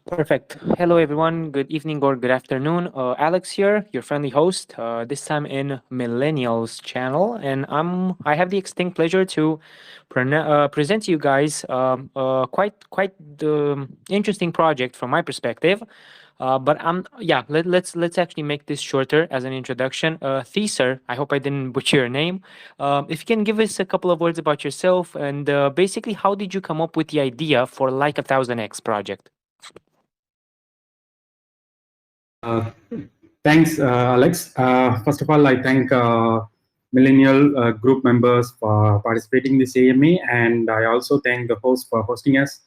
Perfect. Hello, everyone. Good evening or good afternoon. Alex here, your friendly host. This time in Millennials channel, and I have the extinct pleasure to present to you guys quite the interesting project from my perspective. But yeah, let's actually make this shorter as an introduction. Theser, I hope I didn't butcher your name. If you can give us a couple of words about yourself and basically how did you come up with the idea for Like a Thousand X project? Uh, Thanks, Alex. First of all, I thank Millennial group members for participating in this AMA, and I also thank the host for hosting us.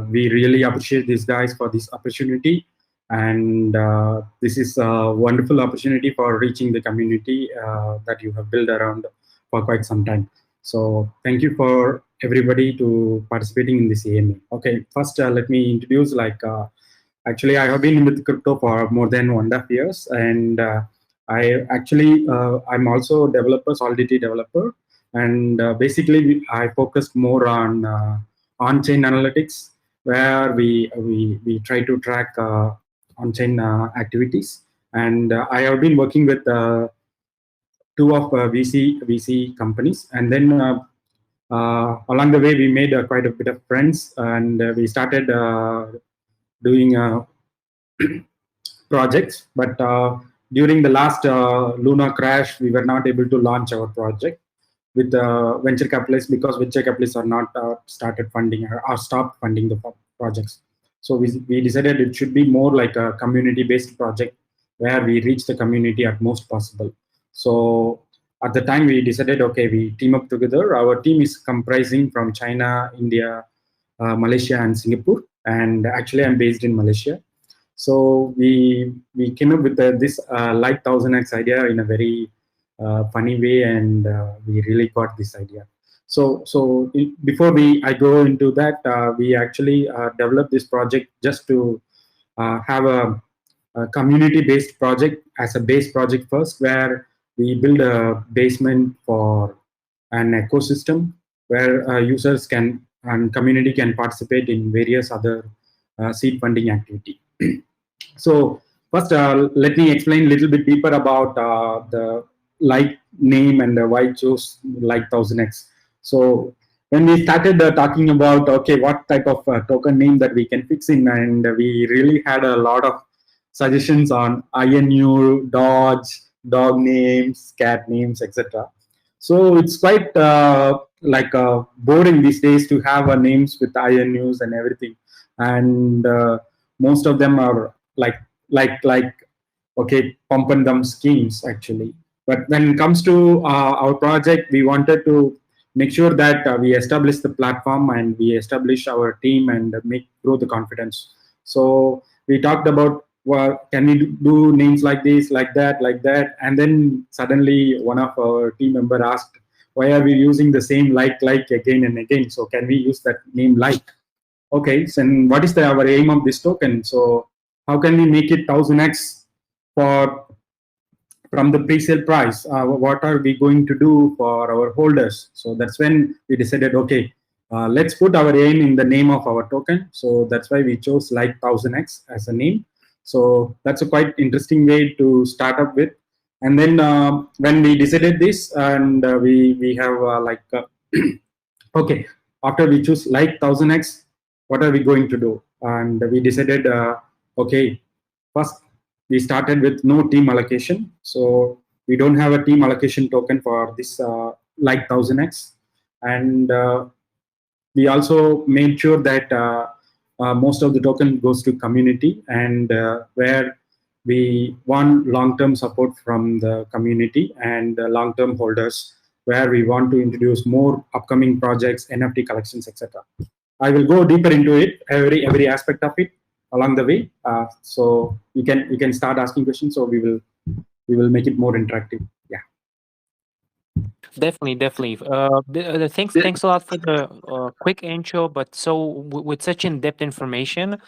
We really appreciate these guys for this opportunity, and this is a wonderful opportunity for reaching the community that you have built around for quite some time. So, thank you for everybody to participating in this AMA. Okay, first let me introduce Actually, I have been in with crypto for more than 1.5 years, and I'm also a developer, Solidity developer, and basically I focused more on on-chain analytics, where we try to track on-chain activities, and I have been working with two of VC companies, and then along the way we made quite a bit of friends, and we started doing projects. But during the last Luna crash, we were not able to launch our project with venture capitalists because venture capitalists are not started funding or stopped funding the projects. So we decided it should be more like a community-based project where we reach the community at most possible. So at the time we decided, okay, we team up together. Our team is comprising from China, India, Malaysia, and Singapore. And actually, I'm based in Malaysia. So we came up with this like 1000x idea in a very funny way, and we really got this idea. Before I go into that, we actually developed this project just to have a community-based project as a base project first, where we build a basement for an ecosystem where users can and community can participate in various other seed funding activity. So first, let me explain a little bit deeper about the like name and why I chose like 1000x. So when we started talking about okay, what type of token name that we can fix in, and we really had a lot of suggestions on INU, Dodge, dog names, cat names, etc. So it's quite boring these days to have names with INUs and everything, and most of them are like okay, pump and dump schemes actually. But when it comes to our project, we wanted to make sure that we establish the platform and we establish our team and make grow the confidence. So we talked about, well, can we do names like this, like that, and then suddenly one of our team member asked, why are we using the same like again and again? So can we use that name like? Okay, so what is our aim of this token? So how can we make it 1000x for from the pre-sale price? What are we going to do for our holders? So that's when we decided, okay, let's put our aim in the name of our token. So that's why we chose like 1000x as a name. So that's a quite interesting way to start up with. And then when we decided this, and we have okay, after we choose like 1000x, what are we going to do? And we decided, okay, first we started with no team allocation. So we don't have a team allocation token for this like 1000x. And we also made sure that most of the token goes to community, and where we want long-term support from the community and long-term holders, where we want to introduce more upcoming projects, NFT collections, etc. I will go deeper into it, every aspect of it along the way. So you can start asking questions. So we will make it more interactive. Yeah. Definitely, definitely. Thanks a lot for the quick intro, but with such in-depth information.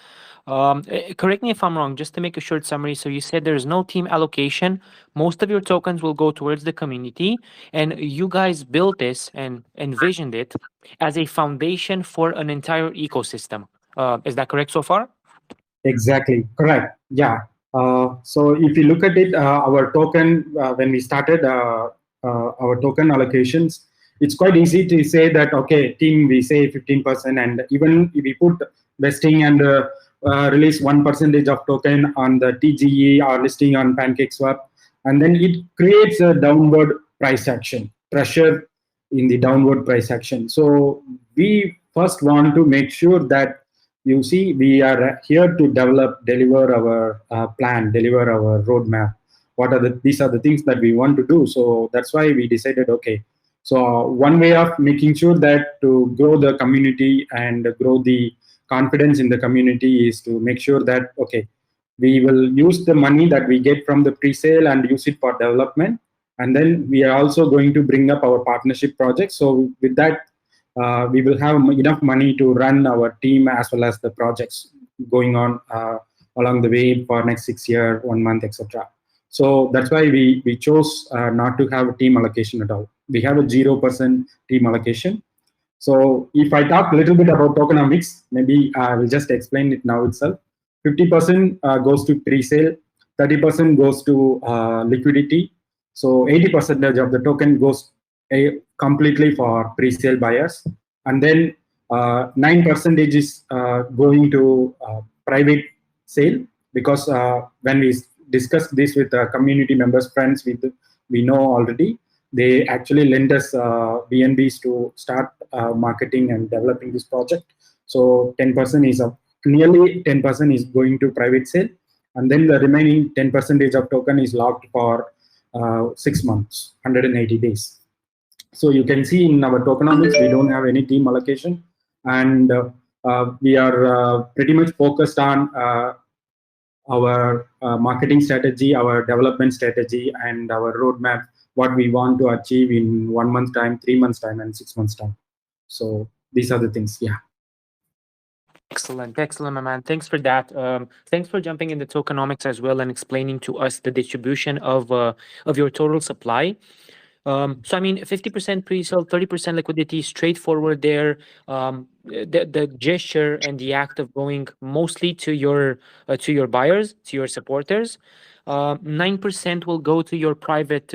Correct me if I'm wrong, just to make a short summary. So you said there's no team allocation. Most of your tokens will go towards the community, and you guys built this and envisioned it as a foundation for an entire ecosystem. Is that correct so far? Exactly, correct. Yeah. So if you look at it, our token, when we started our token allocations, it's quite easy to say that, okay, team, we say 15%, and even if we put vesting and release 1% of token on the TGE or listing on PancakeSwap, and then it creates a downward price action, pressure in the downward price action. So we first want to make sure that, you see, we are here to deliver our plan, deliver our roadmap. What are these are the things that we want to do. So that's why we decided, okay, so one way of making sure that to grow the community and grow the confidence in the community is to make sure that, okay, we will use the money that we get from the pre-sale and use it for development, and then we are also going to bring up our partnership projects. So with that, we will have enough money to run our team as well as the projects going on along the way for next 6 year, 1 month, etc. So that's why we chose not to have a team allocation at all. We have a 0% team allocation. So if I talk a little bit about tokenomics, maybe I will just explain it now itself. 50% goes to pre-sale, 30% goes to liquidity. So 80% of the token goes completely for pre-sale buyers. And then 9% is going to private sale, because when we discussed this with community members, friends we know already, they actually lend us BNBs to start marketing and developing this project. So 10% is nearly 10% is going to private sale, and then the remaining 10% of token is locked for 6 months, 180 days. So you can see in our tokenomics, we don't have any team allocation, and we are pretty much focused on our marketing strategy, our development strategy, and our roadmap, what we want to achieve in 1 month time, 3 months time, and 6 months time. So these are the things. Yeah. Excellent, excellent, my man. Thanks for that. Thanks for jumping into tokenomics as well and explaining to us the distribution of your total supply. So I mean, 50% pre-sale, 30% liquidity, straightforward there. The gesture and the act of going mostly to your buyers, to your supporters. 9% will go to your private.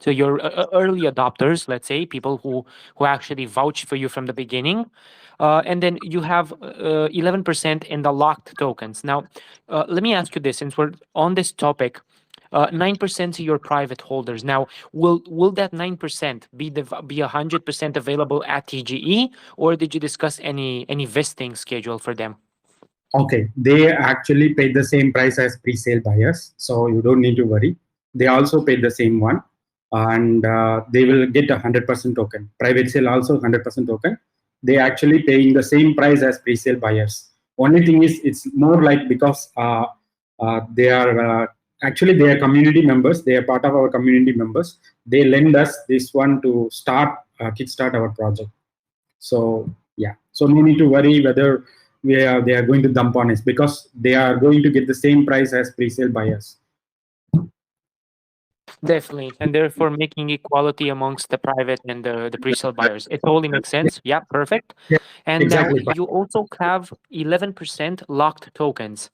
To your early adopters, let's say, people who actually vouch for you from the beginning, and then you have 11% in the locked tokens. Now, let me ask you this, since we're on this topic, 9% to your private holders. Now, will that 9% be 100% available at TGE, or did you discuss any vesting schedule for them? Okay, they actually paid the same price as pre-sale buyers, so you don't need to worry. They also paid the same one, and they will get 100% token. Private sale also 100% token. They actually paying the same price as pre-sale buyers. Only thing is, it's more like, because they are actually they are community members. They are part of our community members. They lend us this one to start kickstart our project. So yeah, so no need to worry whether they are going to dump on us, because they are going to get the same price as pre-sale buyers. Definitely, and therefore making equality amongst the private and the pre-sale buyers. It totally makes sense. Yeah, perfect. Yeah, And now exactly. you also have 11% locked tokens.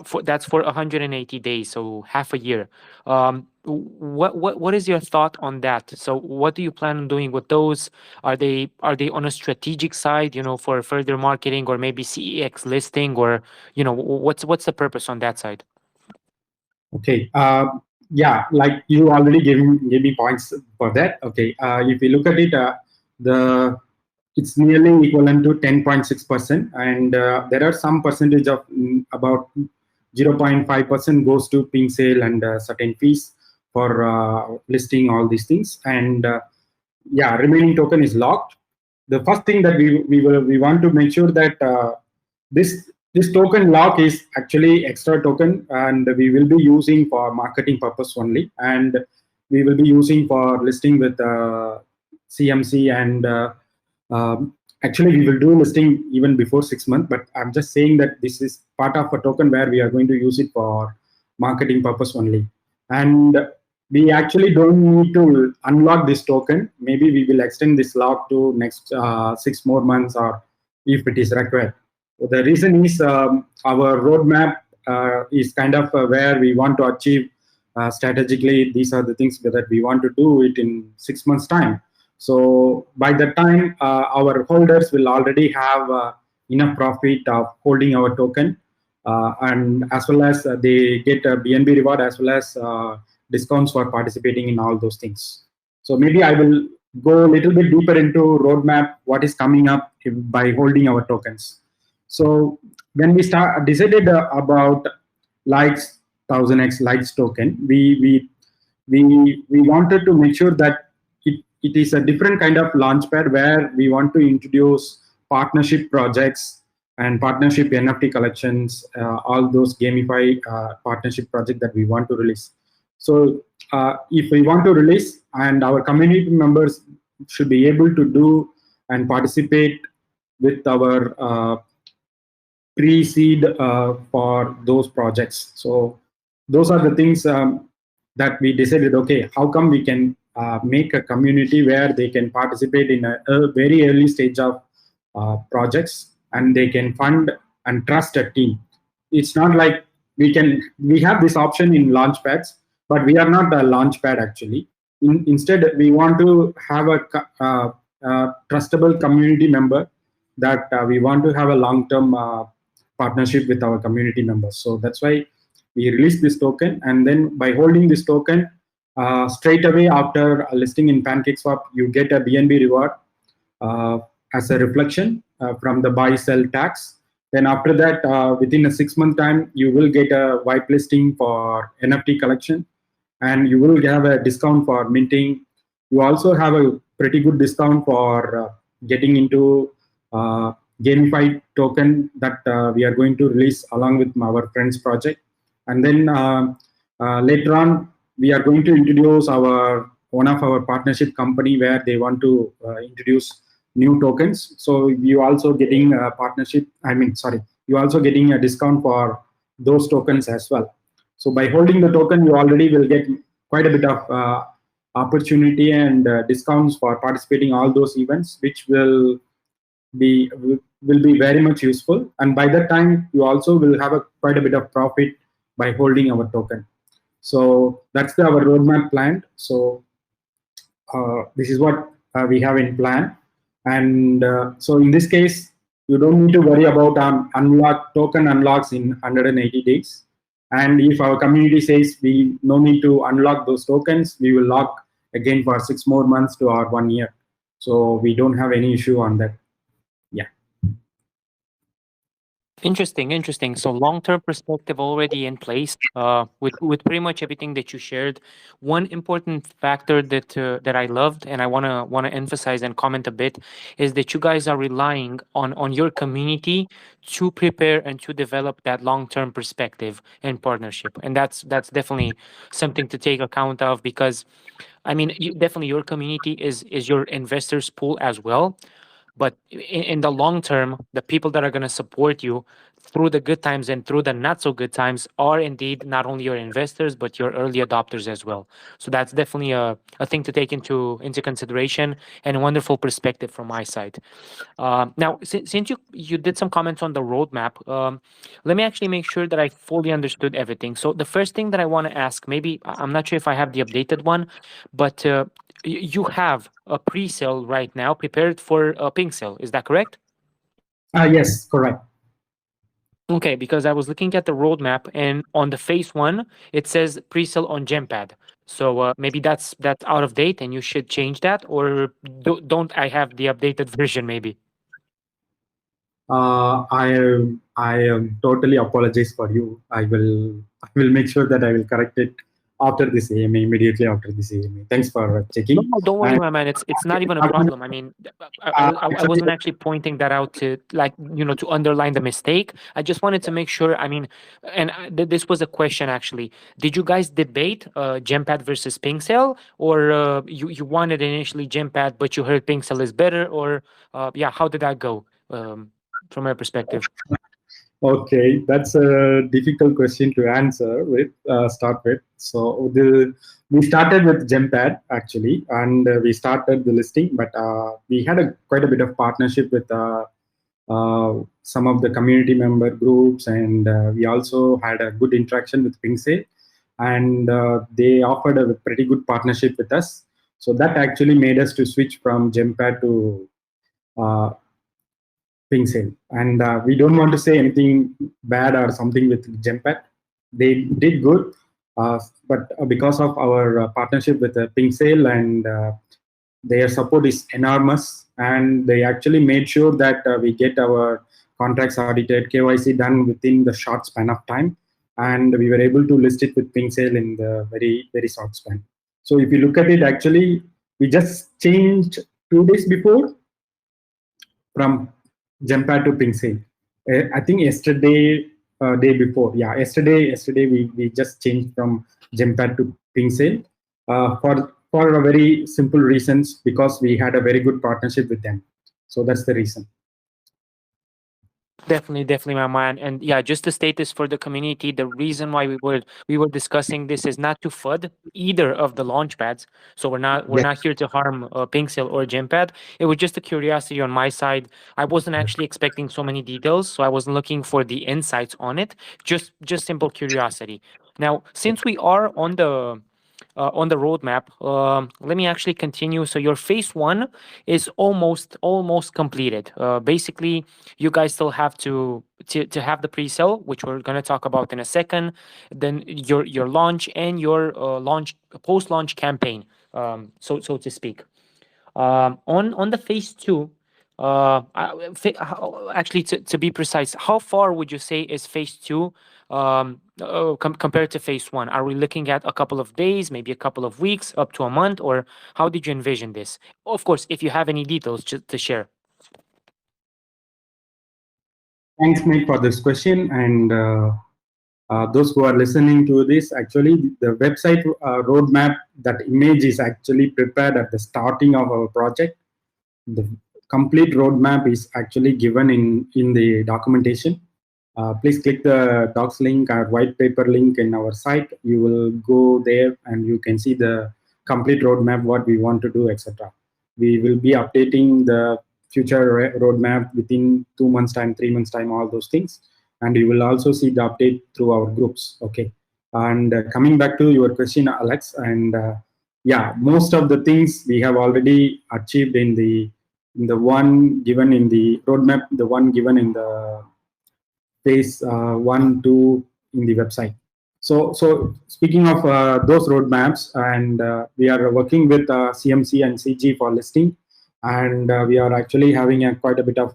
For that's for 180 days, so half a year. What is your thought on that? So what do you plan on doing with those? Are they on a strategic side, for further marketing or maybe CEX listing, or what's the purpose on that side? Okay. Yeah, like you already gave me points for that. Okay. If you look at it, the it's nearly equivalent to 10.6%, and there are some percentage of about 0.5% goes to ping sale and certain fees for listing all these things, and yeah, remaining token is locked. The first thing that we want to make sure that this token lock is actually extra token, and we will be using for marketing purpose only, and we will be using for listing with CMC, and actually we will do listing even before 6 months, but I'm just saying that this is part of a token where we are going to use it for marketing purpose only. And we actually don't need to unlock this token. Maybe we will extend this lock to next 6 more months, or if it is required. The reason is our roadmap is kind of where we want to achieve strategically. These are the things that we want to do it in 6 months' time. So by the time our holders will already have enough profit of holding our token, and as well as they get a BNB reward as well as discounts for participating in all those things. So maybe I will go a little bit deeper into roadmap, what is coming up by holding our tokens. So when we start decided about lights 1000x lights token, we wanted to make sure that it is a different kind of launchpad where we want to introduce partnership projects and partnership NFT collections, all those gamify partnership projects that we want to release. So if we want to release, and our community members should be able to do and participate with our pre-seed for those projects. So those are the things that we decided. Okay, how come we can make a community where they can participate in a very early stage of projects, and they can fund and trust a team. It's not like we have this option in launchpads, but we are not a launchpad actually. Instead, we want to have a trustable community member that we want to have a long-term partnership with our community members. So that's why we release this token, and then by holding this token, straight away after listing in PancakeSwap, you get a BNB reward uh, as a reflection from the buy sell tax. Then after that, within a 6 month time, you will get a whitelisting for NFT collection, and you will have a discount for minting. You also have a pretty good discount for getting into gamified token that we are going to release along with our friends project. And then later on, we are going to introduce our one of our partnership company where they want to introduce new tokens. So you also getting a partnership. I mean, sorry, you also getting a discount for those tokens as well. So by holding the token, you already will get quite a bit of opportunity and discounts for participating all those events, which will be very much useful. And by that time, you also will have a quite a bit of profit by holding our token. So that's our roadmap plan. So this is what we have in plan. And so in this case, you don't need to worry about unlock token unlocks in 180 days. And if our community says we no need to unlock those tokens, we will lock again for 6 more months to our 1 year. So we don't have any issue on that. Yeah. Interesting, interesting. So long-term perspective already in place, with pretty much everything that you shared. One important factor that I loved, and I wanna emphasize and comment a bit, is that you guys are relying on your community to prepare and to develop that long-term perspective and partnership, and that's definitely something to take account of, because I mean, definitely your community is your investors pool as well. But in the long term, the people that are going to support you through the good times and through the not so good times are indeed not only your investors but your early adopters as well. So that's definitely a thing to take into consideration, and a wonderful perspective from my side. Now, since you did some comments on the roadmap, let me actually make sure that I fully understood everything. So the first thing that I want to ask, maybe I'm not sure if I have the updated one, but you have a pre-sale right now prepared for a pink sale. Is that correct? Yes, correct. Okay, because I was looking at the roadmap, and on the phase one, it says pre-sale on Gempad. So maybe that's out of date, and you should change that, or don't I have the updated version? Maybe. I totally apologize for you. I will make sure that I will correct it after this AMA, immediately after this AMA. Thanks for No, checking. no, don't worry, And my man. It's not even a problem. I mean, I actually, wasn't actually pointing that out to, like, to underline the mistake. I just wanted to make sure. I mean, and this was a question actually. Did you guys debate Gempad versus Pinkcell, or you wanted initially Gempad, but you heard Pinkcell is better, or yeah, how did that go from your perspective? okay, that's a difficult question to answer with. Start with. So we started with Gempad actually, and we started the listing, but we had quite a bit of partnership with some of the community member groups, and we also had a good interaction with Pingsale, and they offered a pretty good partnership with us. So that actually made us to switch from Gempad to uh, Pingsale. And we don't want to say anything bad or something with Gempad. They did good, uh, but because of our partnership with Pingsale, and their support is enormous, and they actually made sure that we get our contracts audited, KYC done within the short span of time, and we were able to list it with Pingsale in the very short span. So if you look at it, actually, we just changed 2 days before from Jempa to Pingsale. I think yesterday, day before, yeah, yesterday we just changed from Jempa to Pingsale for a very simple reasons, because we had a very good partnership with them. So that's the reason. Definitely, definitely, my man. And yeah, just to state this for the community, the reason why we were discussing this is not to FUD either of the launch pads. So we're Yes. not here to harm Pinksail or Gympad. It was just a curiosity on my side. I wasn't actually expecting so many details, so I wasn't looking for the insights on it. Just simple curiosity. Now, since we are on the roadmap, let me actually continue. So your phase one is almost completed. Basically, you guys still have to have the pre-sale, which we're going to talk about in a second. Then your launch and your launch post-launch campaign, so to speak. On the phase two, actually, to be precise, how far would you say is phase two compared to phase one? Are we looking at a couple of days, maybe a couple of weeks, up to a month, or how did you envision this? Of course, if you have any details to share. Thanks, Mike, for this question. And those who are listening to this, actually, the website roadmap, that image is actually prepared at the starting of our project. The complete roadmap is actually given in the documentation. Please click the docs link or white paper link in our site. You will go there and you can see the complete roadmap, what we want to do, etc. We will be updating the future roadmap within 2 months time, 3 months time, all those things, and you will also see the update through our groups. Okay. And coming back to your question, Alex, and yeah, most of the things we have already achieved in the one given in the roadmap, the one given in the phase one, two in the website. So speaking of those roadmaps, and we are working with CMC and CG for listing, and we are actually having quite a bit of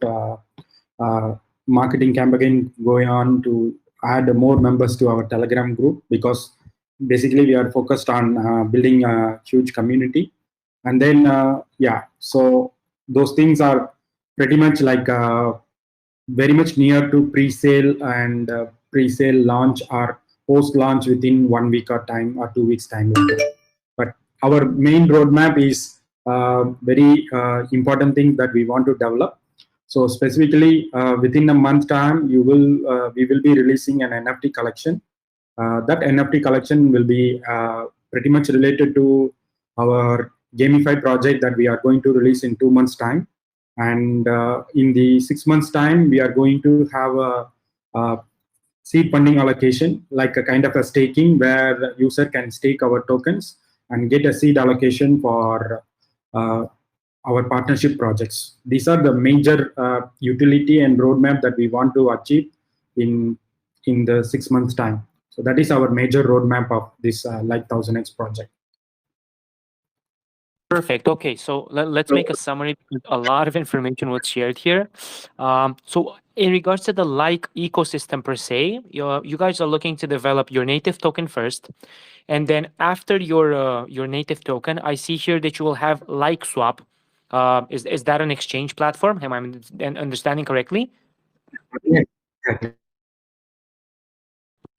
uh, marketing campaign going on to add more members to our Telegram group, because basically we are focused on building a huge community. And then yeah, so those things are pretty much like very much near to pre-sale, and pre-sale launch or post-launch within 1 week or time or 2 weeks time. But our main roadmap is very important thing that we want to develop. So specifically, within a month time, we will be releasing an NFT collection. That NFT collection will be pretty much related to our gamify project that we are going to release in 2 months time. And in the 6 months time, we are going to have a seed funding allocation, like a kind of a staking, where the user can stake our tokens and get a seed allocation for uh, our partnership projects. These are the major utility and roadmap that we want to achieve in the 6 months time. So that is our major roadmap of this like 1000x project. Perfect. Okay, so let's make a summary because a lot of information was shared here. So, in regards to the like ecosystem per se, you guys are looking to develop your native token first, and then after your native token, I see here that you will have like swap. Is that an exchange platform? Am I understanding correctly? Yes, exactly.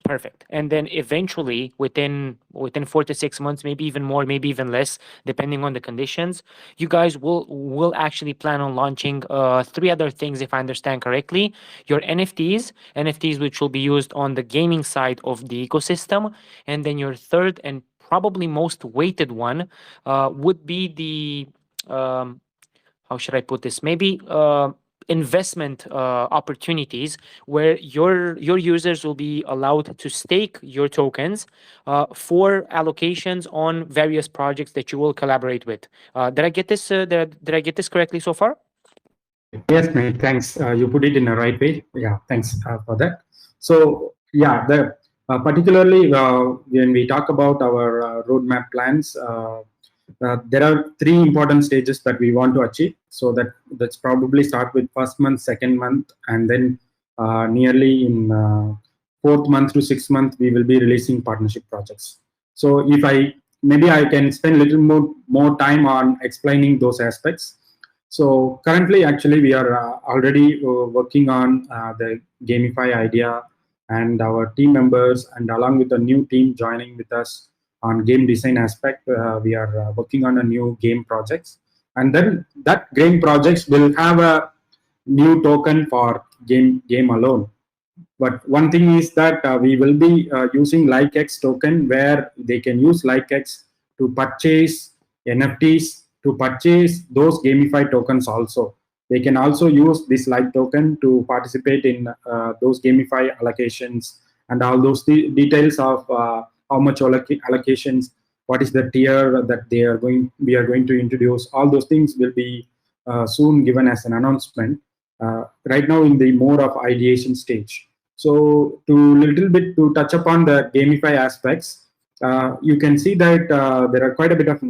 Perfect. And then eventually, within 4 to 6 months, maybe even more, maybe even less, depending on the conditions, you guys will actually plan on launching three other things, if I understand correctly. Your NFTs which will be used on the gaming side of the ecosystem, and then your third and probably most weighted one would be the how should I put this? Maybe investment opportunities where your users will be allowed to stake your tokens for allocations on various projects that you will collaborate with. Did I get this? Did I get this correctly so far? Yes, mate. Thanks. You put it in the right way. Yeah, thanks for that. So, yeah, the particularly when we talk about our roadmap plans, there are three important stages that we want to achieve. So that's probably start with first month, second month, and then nearly in fourth month to sixth month, we will be releasing partnership projects. So if I maybe I can spend a little more time on explaining those aspects. So currently, actually, we are already working on the gamify idea, and our team members, and along with a new team joining with us on game design aspect, we are working on a new game projects, and then that game projects will have a new token for game alone. But one thing is that we will be using LikeX token where they can use LikeX to purchase NFTs, to purchase those gamified tokens also. They can also use this like token to participate in those gamify allocations and all those details of how much allocations, what is the tier that we are going to introduce. All those things will be soon given as an announcement. Right now in the more of ideation stage. So to little bit to touch upon the gamify aspects, you can see that there are quite a bit of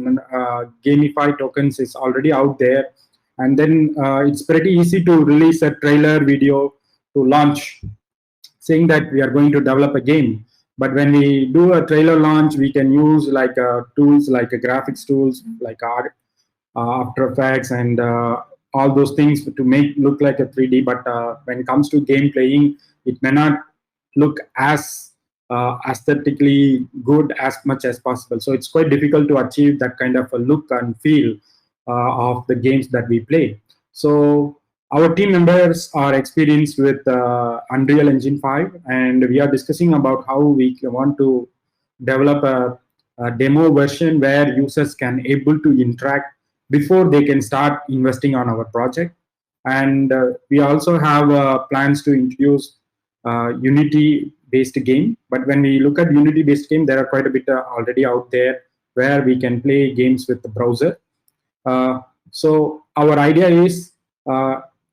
gamify tokens is already out there, and then it's pretty easy to release a trailer video to launch, saying that we are going to develop a game. But when we do a trailer launch, we can use like tools like graphics tools like After Effects and all those things to make look like a 3D. But when it comes to game playing, it may not look as aesthetically good as much as possible. So it's quite difficult to achieve that kind of a look and feel of the games that we play. So our team members are experienced with Unreal Engine 5, and we are discussing about how we want to develop a demo version where users can able to interact before they can start investing on our project. And we also have plans to introduce Unity based game. But when we look at Unity based game, there are quite a bit already out there where we can play games with the browser. So our idea is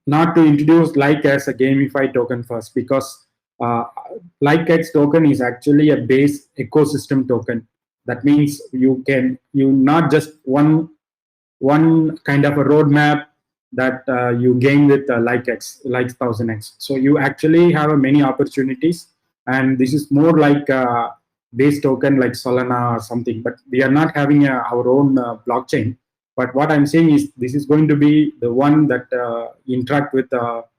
not to introduce like as a gamified token first, because uh, like X token is actually a base ecosystem token. That means you not just one kind of a roadmap that you gain with like X, like 1000X. So you actually have many opportunities, and this is more like a base token like Solana or something. But we are not having our own blockchain. But what I'm saying is this is going to be the one that interact with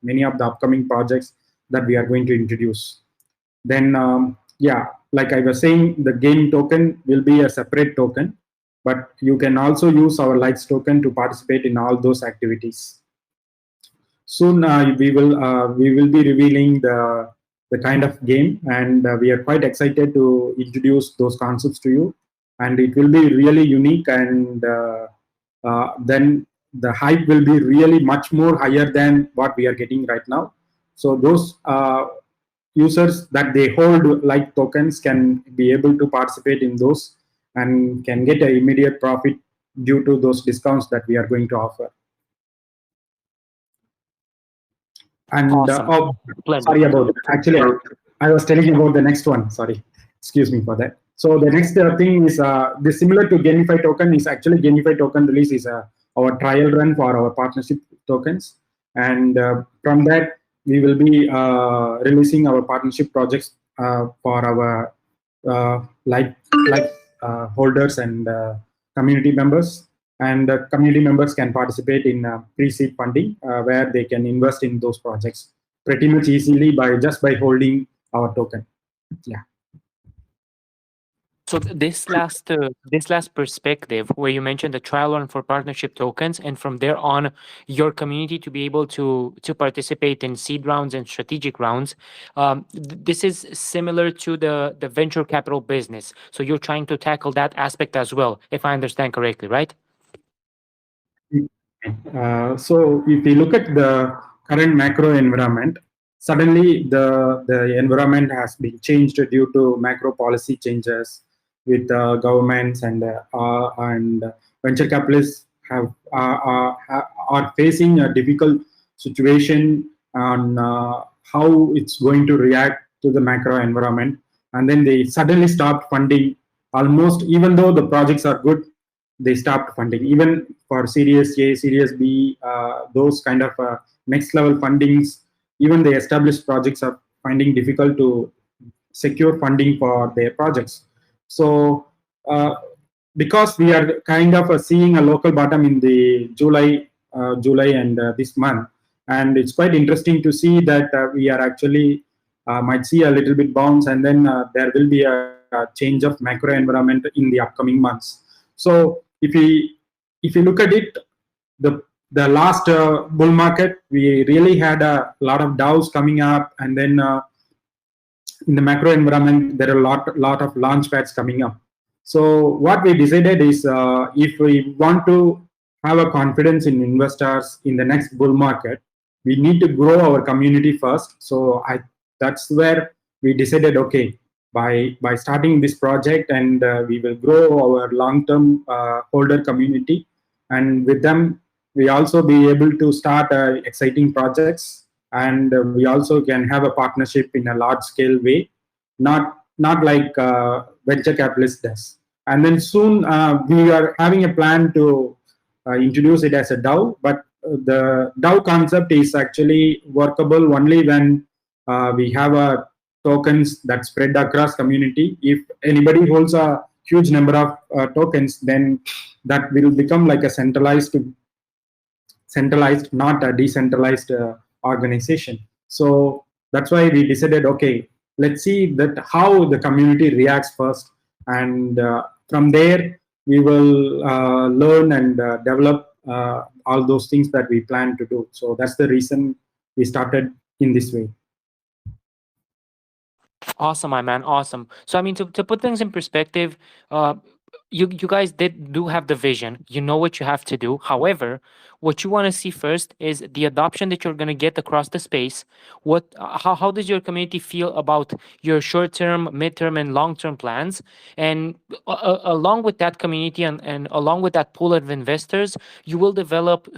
many of the upcoming projects that we are going to introduce. Then, yeah, like I was saying, the game token will be a separate token, but you can also use our likes token to participate in all those activities. Soon we will be revealing the kind of game, and we are quite excited to introduce those concepts to you. And it will be really unique, and then the hype will be really much more higher than what we are getting right now. So those users that they hold like tokens can be able to participate in those and can get an immediate profit due to those discounts that we are going to offer. And Awesome. oh, Splendid. sorry about that. Actually, I was telling you about the next one. Sorry, excuse me for that. So the next thing is the similar to Gamify token is actually Gamify token release is our trial run for our partnership tokens, and from that we will be releasing our partnership projects for our like holders and community members. And community members can participate in pre-seed funding where they can invest in those projects pretty much easily by just by holding our token. Yeah. So this last perspective, where you mentioned the trial run for partnership tokens, and from there on, your community to be able to participate in seed rounds and strategic rounds. This is similar to the venture capital business. So you're trying to tackle that aspect as well, if I understand correctly, right? So if we look at current macro environment. Suddenly, the environment has been changed due to macro policy changes with governments and venture capitalists are facing a difficult situation on how it's going to react to the macro environment, and then they suddenly stopped funding almost, even though the projects are good, they stopped funding even for Series A, Series B, those kind of next level fundings. Even the established projects are finding difficult to secure funding for their projects. So uh, because we are kind of seeing a local bottom in the July and this month, and it's quite interesting to see that we are actually might see a little bit bounce, and then there will be a change of macro environment in the upcoming months. So if you look at it, the last bull market, we really had a lot of DAOs coming up, and then in the macro environment, there are a lot of launch pads coming up. So what we decided is, if we want to have a confidence in investors in the next bull market, we need to grow our community first. So that's where we decided, okay, by starting this project, and we will grow our long-term holder community, and with them we also be able to start exciting projects, and we also can have a partnership in a large scale way, not like venture capitalist does. And then soon we are having a plan to introduce it as a DAO, but the DAO concept is actually workable only when we have a tokens that spread across community. If anybody holds a huge number of tokens, then that will become like a centralized, not a decentralized organization. So that's why we decided, okay, let's see that how the community reacts first, and from there we will learn and develop all those things that we plan to do. So that's the reason we started in this way. Awesome, my man. Awesome. So, I mean, to put things in perspective, uh, you guys do have the vision. You know what you have to do. However, what you want to see first is the adoption that you're going to get across the space. How does your community feel about your short term, midterm, and long term plans? And along with that community and along with that pool of investors, you will develop,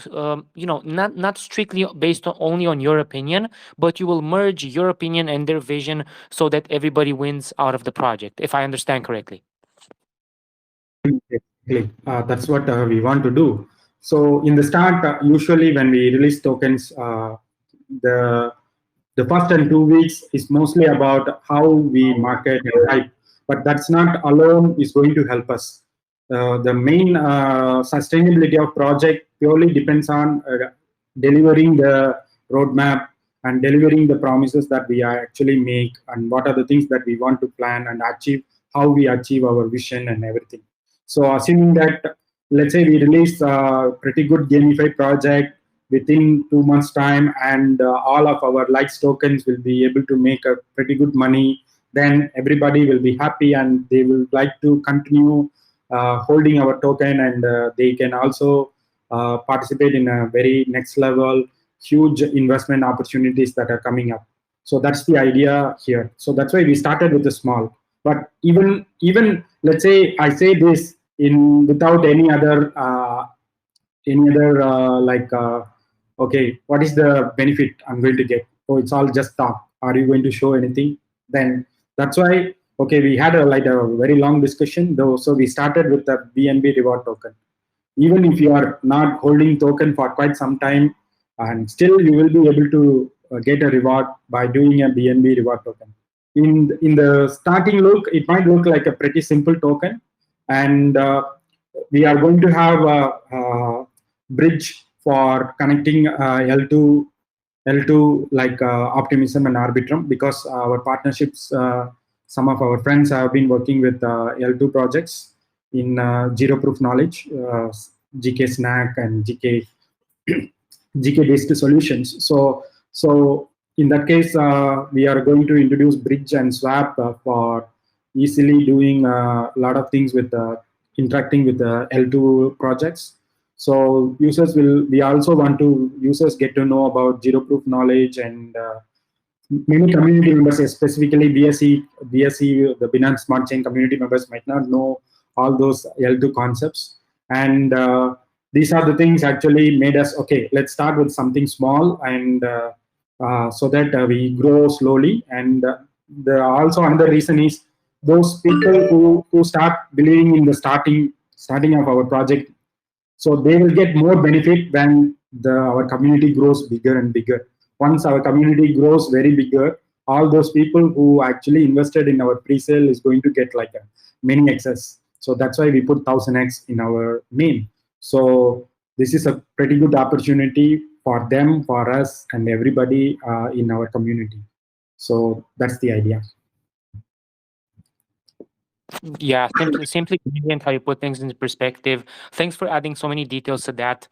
not strictly based on only on your opinion, but you will merge your opinion and their vision so that everybody wins out of the project, if I understand correctly. Exactly. That's what we want to do. So in the start, usually when we release tokens, the the first and 2 weeks is mostly about how we market and hype, but that's not alone is going to help us. The main sustainability of project purely depends on delivering the roadmap and delivering the promises that we are actually make, and what are the things that we want to plan and achieve, how we achieve our vision and everything. So assuming that, let's say we release a pretty good gamified project within 2 months time, and all of our likes tokens will be able to make a pretty good money, then everybody will be happy and they will like to continue holding our token, and they can also participate in a very next level huge investment opportunities that are coming up. So that's the idea here. So that's why we started with the small. But even let's say I say this in without any other okay, what is the benefit I'm going to get? Oh, it's all just talk. Are you going to show anything? Then that's why, okay, we had a very long discussion though. So we started with the BNB reward token. Even if you are not holding token for quite some time, and still you will be able to get a reward by doing a BNB reward token. In the starting look, it might look like a pretty simple token, and we are going to have a bridge for connecting L2 like Optimism and Arbitrum, because our partnerships, some of our friends have been working with L2 projects in zero proof knowledge, GK Snack and GK based solutions. So in that case, we are going to introduce bridge and swap for easily doing a lot of things with interacting with the L2 projects. So users will, we also want to users get to know about zero proof knowledge, and many community members, specifically BSC, the Binance Smart Chain community members, might not know all those L2 concepts. And these are the things actually made us, okay, let's start with something small, and so that we grow slowly. And the also another reason is those people who start believing in the starting of our project, so they will get more benefit when our community grows bigger and bigger. Once our community grows very bigger, all those people who actually invested in our pre-sale is going to get like a many excess. So that's why we put 1000x in our name. So this is a pretty good opportunity for them, for us, and everybody in our community. So that's the idea. Yeah, simply brilliant how you put things into perspective. Thanks for adding so many details to that.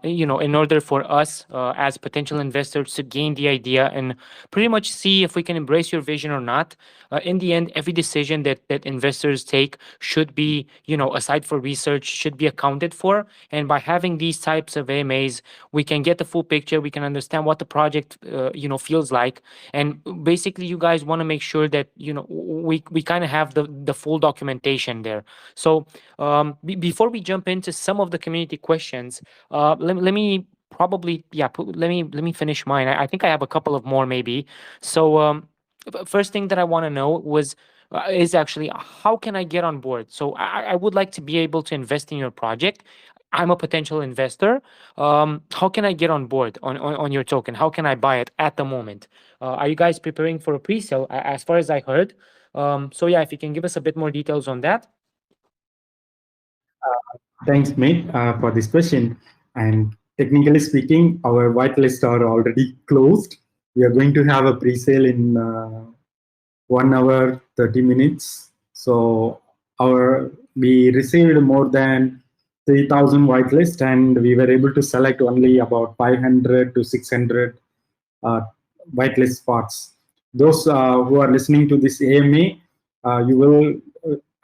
In order for us as potential investors to gain the idea and pretty much see if we can embrace your vision or not. In the end, every decision that investors take should be, aside for research, should be accounted for. And by having these types of AMAs, we can get the full picture. We can understand what the project, feels like, and basically you guys want to make sure that we kind of have the full documentation there. So before we jump into some of the community questions, let me probably let me finish mine. I think I have a couple of more maybe. So first thing that I want to know was is actually how can I get on board? So I would like to be able to invest in your project. I'm a potential investor. How can I get on board on your token? How can I buy it at the moment? Are you guys preparing for a pre-sale? As far as I heard. So yeah, if you can give us a bit more details on that. Thanks, mate, for this question. And technically speaking, our whitelists are already closed. We are going to have a pre-sale in 1 hour 30 minutes. So we received more than 3,000 whitelist, and we were able to select only about 500 to 600 uh, whitelist spots. Those who are listening to this AMA, you will.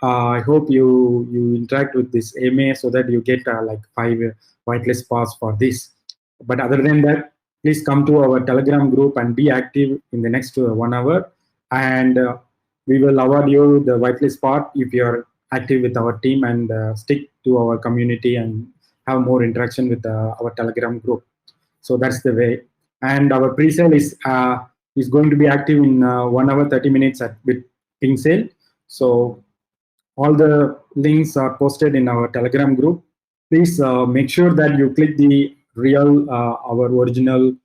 I hope you interact with this AMA so that you get like 5 whitelist spots for this. But other than that, please come to our Telegram group and be active in the next 1 hour, and we will award you the whitelist spot if you are active with our team and stick to our community and have more interaction with our Telegram group. So that's the way. And our pre-sale is going to be active in 1 hour 30 minutes with ping sale. So all the links are posted in our Telegram group. Please make sure that you click the real our original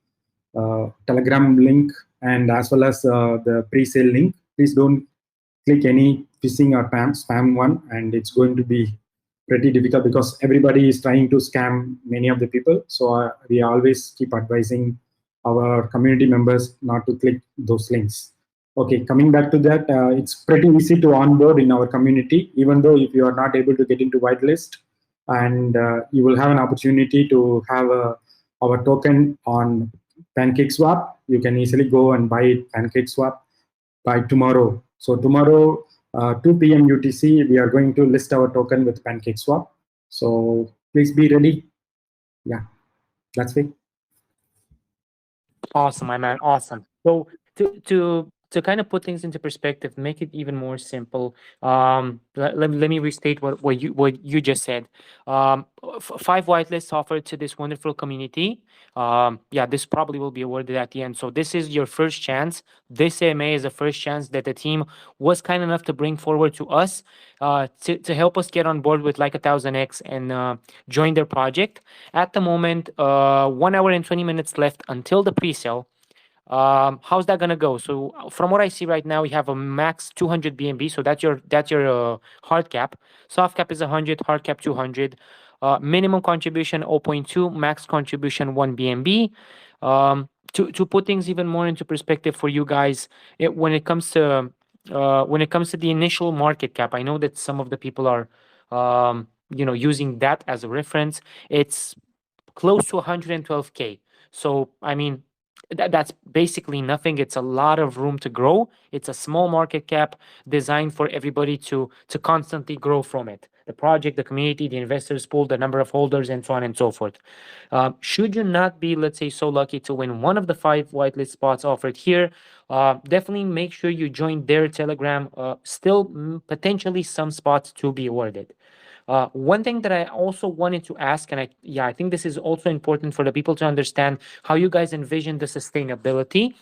Telegram link, and as well as the pre-sale link. Please don't click any phishing or spam one, and it's going to be pretty difficult because everybody is trying to scam many of the people. So we always keep advising our community members not to click those links. Okay, coming back to that, it's pretty easy to onboard in our community, even though if you are not able to get into whitelist, and you will have an opportunity to have our token on PancakeSwap. You can easily go and buy PancakeSwap by tomorrow. So tomorrow, 2 p.m. UTC, we are going to list our token with PancakeSwap. So please be ready. Yeah, that's it. Awesome, my man. Awesome. So to kind of put things into perspective, make it even more simple. Let me restate what you just said. 5 whitelists offered to this wonderful community. Yeah, this probably will be awarded at the end. So this is your first chance. This AMA is the first chance that the team was kind enough to bring forward to us, to help us get on board with like 1000x and join their project. At the moment, 1 hour and 20 minutes left until the pre-sale. How's that gonna go? So from what I see right now, we have a max 200 BNB. So that's your hard cap. Soft cap is 100, hard cap 200. Minimum contribution 0.2, max contribution 1 BNB. To put things even more into perspective for you guys, when it comes to the initial market cap, I know that some of the people are using that as a reference. It's close to 112K. So I mean, that's basically nothing. It's a lot of room to grow. It's a small market cap designed for everybody to constantly grow from it. the project, the community, the investors pool, the number of holders, and so on and so forth. Should you not be, let's say, so lucky to win one of the five whitelist spots offered here, definitely make sure you join their Telegram. Still, potentially some spots to be awarded. One thing that I also wanted to ask, and I think this is also important for the people to understand how you guys envision the sustainability.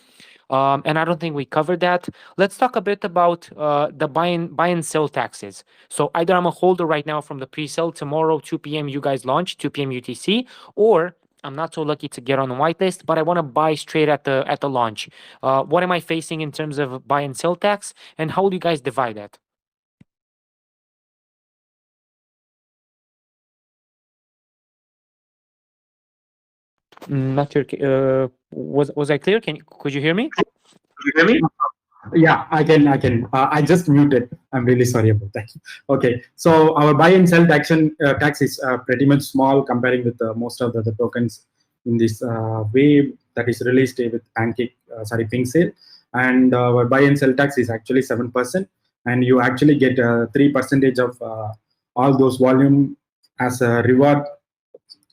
And I don't think we covered that. Let's talk a bit about the buy and sell taxes. So either I'm a holder right now from the pre-sale, tomorrow 2 p.m. you guys launch 2 p.m. UTC, or I'm not so lucky to get on the whitelist, but I want to buy straight at the launch. What am I facing in terms of buy and sell tax, and how will you guys divide that? Not sure. Was I clear? Could you hear me? You hear me? Yeah, I can. I just muted. I'm really sorry about that. Okay, so our buy and sell tax is pretty much small comparing with most of the other tokens in this way that is released with Pink Sale, and our buy and sell tax is actually 7%, and you actually get 3% of all those volume as a reward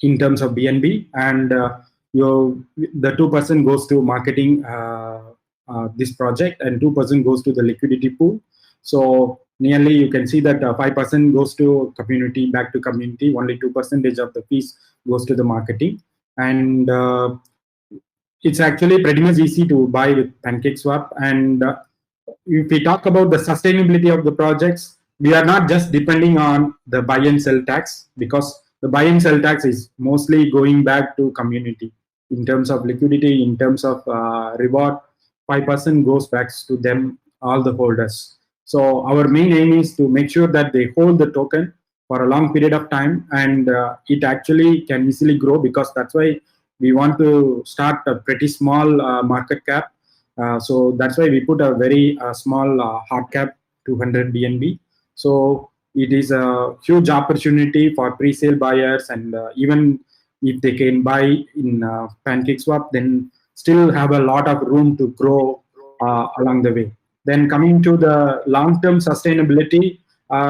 in terms of BNB, and your the 2% goes to marketing this project, and 2% goes to the liquidity pool. So nearly you can see that 5% goes to community, back to community. Only 2% of the fees goes to the marketing, and it's actually pretty much easy to buy with PancakeSwap. And if we talk about the sustainability of the projects, we are not just depending on the buy and sell tax, because the buy and sell tax is mostly going back to community in terms of liquidity, in terms of reward. 5% goes back to them, all the holders. So our main aim is to make sure that they hold the token for a long period of time, and it actually can easily grow, because that's why we want to start a pretty small market cap. So that's why we put a very small hard cap, 200 BNB. So it is a huge opportunity for pre-sale buyers, and even if they can buy in PancakeSwap, then still have a lot of room to grow along the way. Then coming to the long-term sustainability,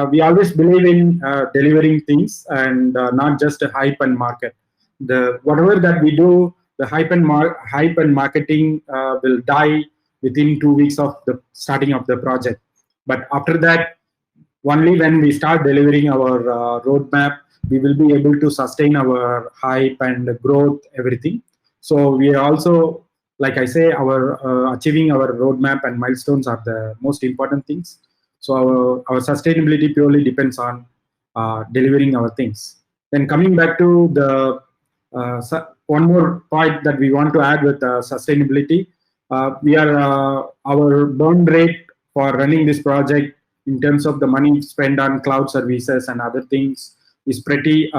we always believe in delivering things, and not just a hype and market. The whatever that we do, the hype and marketing will die within 2 weeks of the starting of the project. But after that, only when we start delivering our roadmap, we will be able to sustain our hype and growth, everything. So we are also, like I say, our achieving our roadmap and milestones are the most important things. So our sustainability purely depends on delivering our things. Then coming back to the one more point that we want to add with sustainability, we are our burn rate for running this project in terms of the money spent on cloud services and other things is pretty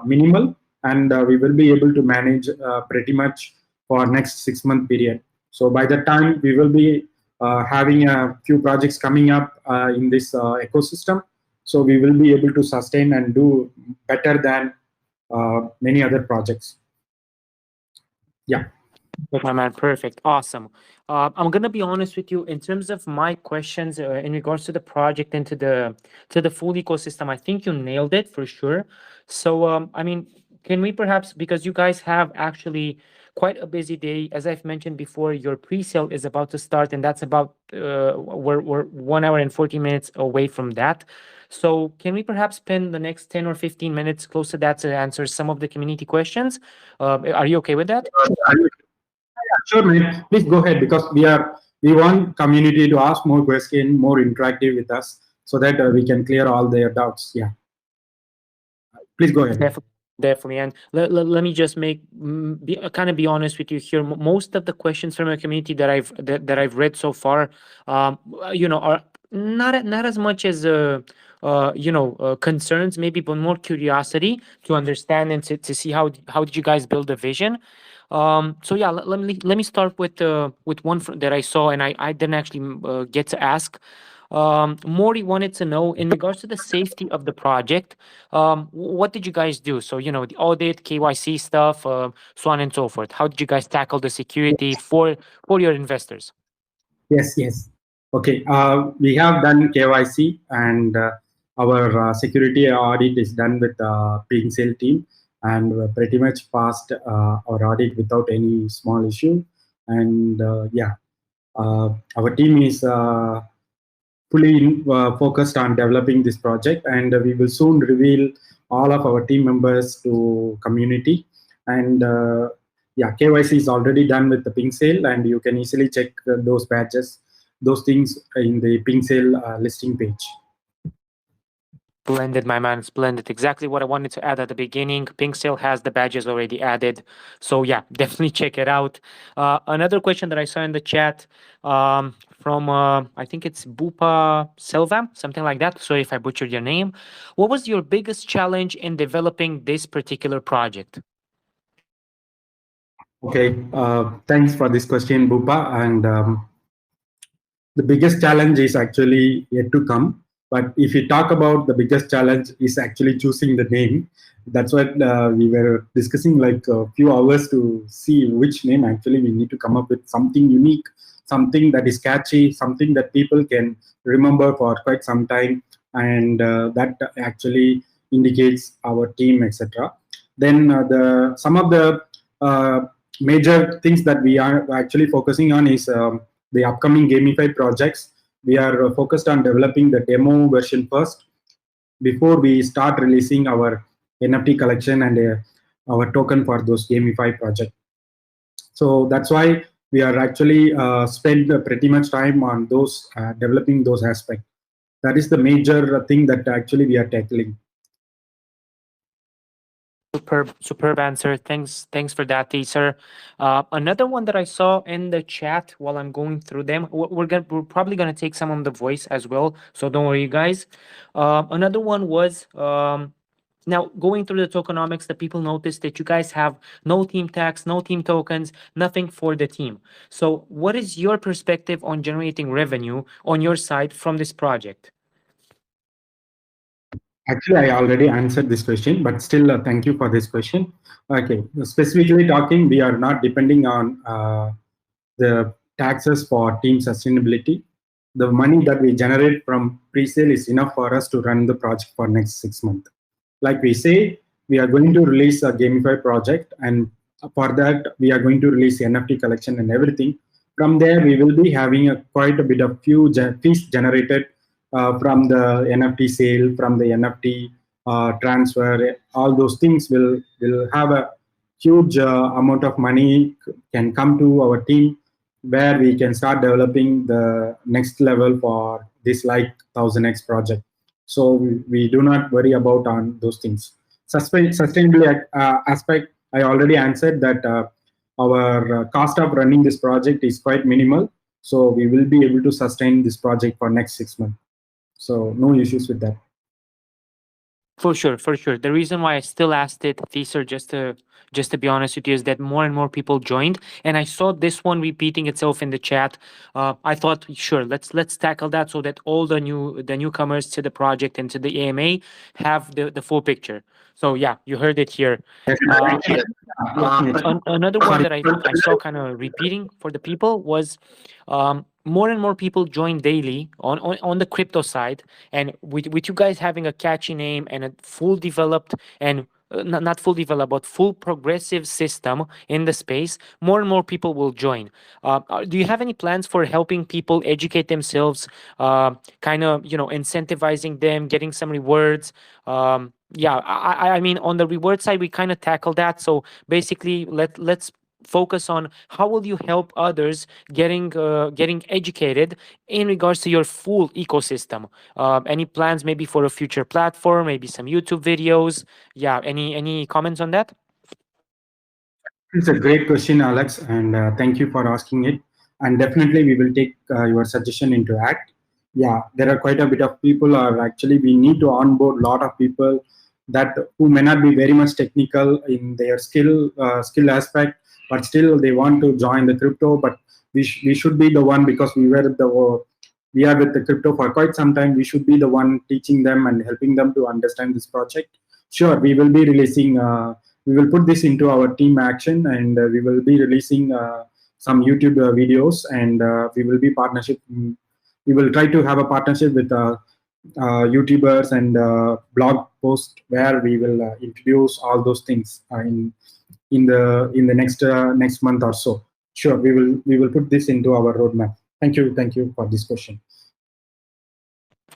minimal, and we will be able to manage pretty much for next 6 month period. So by the time we will be having a few projects coming up in this ecosystem, so we will be able to sustain and do better than many other projects. Yeah. My man, perfect, awesome. I'm gonna be honest with you in terms of my questions in regards to the project and to the full ecosystem. I think you nailed it for sure. So, I mean, can we perhaps, because you guys have actually quite a busy day, as I've mentioned before, your pre-sale is about to start, and that's about we're 1 hour and 40 minutes away from that. So, can we perhaps spend the next 10 or 15 minutes close to that to answer some of the community questions? Are you okay with that? Sure, man. Please go ahead, because we want community to ask more questions, more interactive with us, so that we can clear all their doubts. Yeah. Please go ahead. Definitely, definitely. And let me just kind of be honest with you here. Most of the questions from our community that I've read so far, are not as much as concerns, maybe, but more curiosity to understand and to see how did you guys build the vision. So yeah, let me start with one that I saw, and I didn't actually get to ask. Maury wanted to know in regards to the safety of the project. What did you guys do? So, the audit, KYC stuff, so on and so forth. How did you guys tackle the security for your investors? Yes, yes. Okay. We have done KYC, and Our security audit is done with Ping Sale team, and pretty much passed our audit without any small issue. And yeah, our team is fully focused on developing this project, and we will soon reveal all of our team members to community. And yeah, KYC is already done with the Ping Sale, and you can easily check those badges, those things in the Ping Sale listing page. Splendid, my man. Splendid. Exactly what I wanted to add at the beginning. Pink Sale has the badges already added. So, yeah, definitely check it out. Another question that I saw in the chat from, I think it's Bupa Selva, something like that. Sorry if I butchered your name. What was your biggest challenge in developing this particular project? Okay, thanks for this question, Bupa. And the biggest challenge is actually yet to come. But if you talk about the biggest challenge is actually choosing the name. That's what we were discussing like a few hours to see which name actually we need to come up with something unique, something that is catchy, something that people can remember for quite some time, and that actually indicates our team, etc. Then the some of the uh, major things that we are actually focusing on is the upcoming gamified projects. We are focused on developing the demo version first before we start releasing our NFT collection and our token for those gamified projects. So that's why we are actually spend pretty much time on those developing those aspects. That is the major thing that actually we are tackling. Superb, superb answer. Thanks for that, teaser. Another one that I saw in the chat while I'm going through them, we're probably gonna take some on the voice as well, so don't worry, you guys. Another one was now going through the tokenomics. The people noticed that you guys have no team tax, no team tokens, nothing for the team. So, what is your perspective on generating revenue on your side from this project? Actually, I already answered this question, but still, thank you for this question. Okay, specifically talking, we are not depending on the taxes for team sustainability. The money that we generate from pre-sale is enough for us to run the project for next 6 months. Like we say, we are going to release a gamified project, and for that, we are going to release NFT collection and everything. From there, we will be having quite a bit of fees generated from the NFT sale, from the NFT transfer. All those things will have a huge amount of money can come to our team, where we can start developing the next level for this like 1000x project. So we do not worry about on those things. Sustainability aspect, I already answered that our cost of running this project is quite minimal, so we will be able to sustain this project for next 6 months. So no issues with that. For sure, for sure. The reason why I still asked it, Teaser, just to be honest with you, is that more and more people joined, and I saw this one repeating itself in the chat. I thought, sure, let's tackle that so that all the newcomers to the project and to the AMA have the full picture. So yeah, you heard it here. Uh, another one Sorry. that I saw kind of repeating for the people was more and more people join daily on the crypto side, and with you guys having a catchy name and a full developed and not full developed but full progressive system in the space, more and more people will join. Do you have any plans for helping people educate themselves, kind of incentivizing them, getting some rewards? Yeah, I mean, on the reward side we kind of tackle that. So basically, let's focus on how will you help others getting educated in regards to your full ecosystem. Any plans maybe for a future platform, maybe some YouTube videos? Yeah, any comments on that? It's a great question, Alex, and thank you for asking it. And definitely, we will take your suggestion into act. Yeah, there are quite a bit of people. Are actually we need to onboard a lot of people that who may not be very much technical in their skill aspect, but still they want to join the crypto. But we should be the one, because we are with the crypto for quite some time. We should be the one teaching them and helping them to understand this project. Sure, we will be releasing. We will put this into our team action, and we will be releasing some YouTube videos, and we will be partnership. We will try to have a partnership with YouTubers and blog post where we will introduce all those things in the next month or so. Sure, we will put this into our roadmap. Thank you for this question.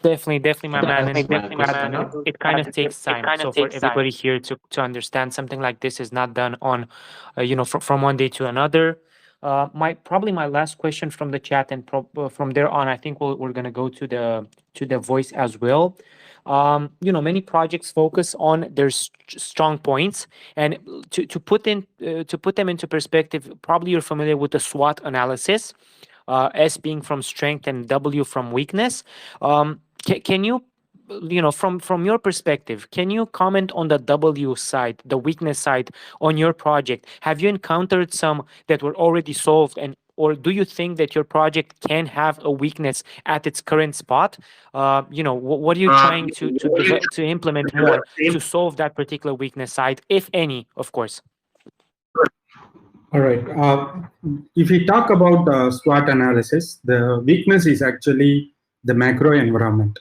Definitely, my man. And That's my question. it kind of takes time. So for everybody here to understand something like this is not done on, from one day to another. My last question from the chat, and from there on, I think we're gonna go to the voice as well. Many projects focus on their strong points, and to put them into perspective, probably you're familiar with the SWOT analysis. S being from strength and W from weakness. Can you, from your perspective, can you comment on the W side, the weakness side on your project? Have you encountered some that were already solved, and or do you think that your project can have a weakness at its current spot? What are you trying to implement more to solve that particular weakness side, if any, of course? All right. If we talk about SWOT analysis, the weakness is actually the macro environment,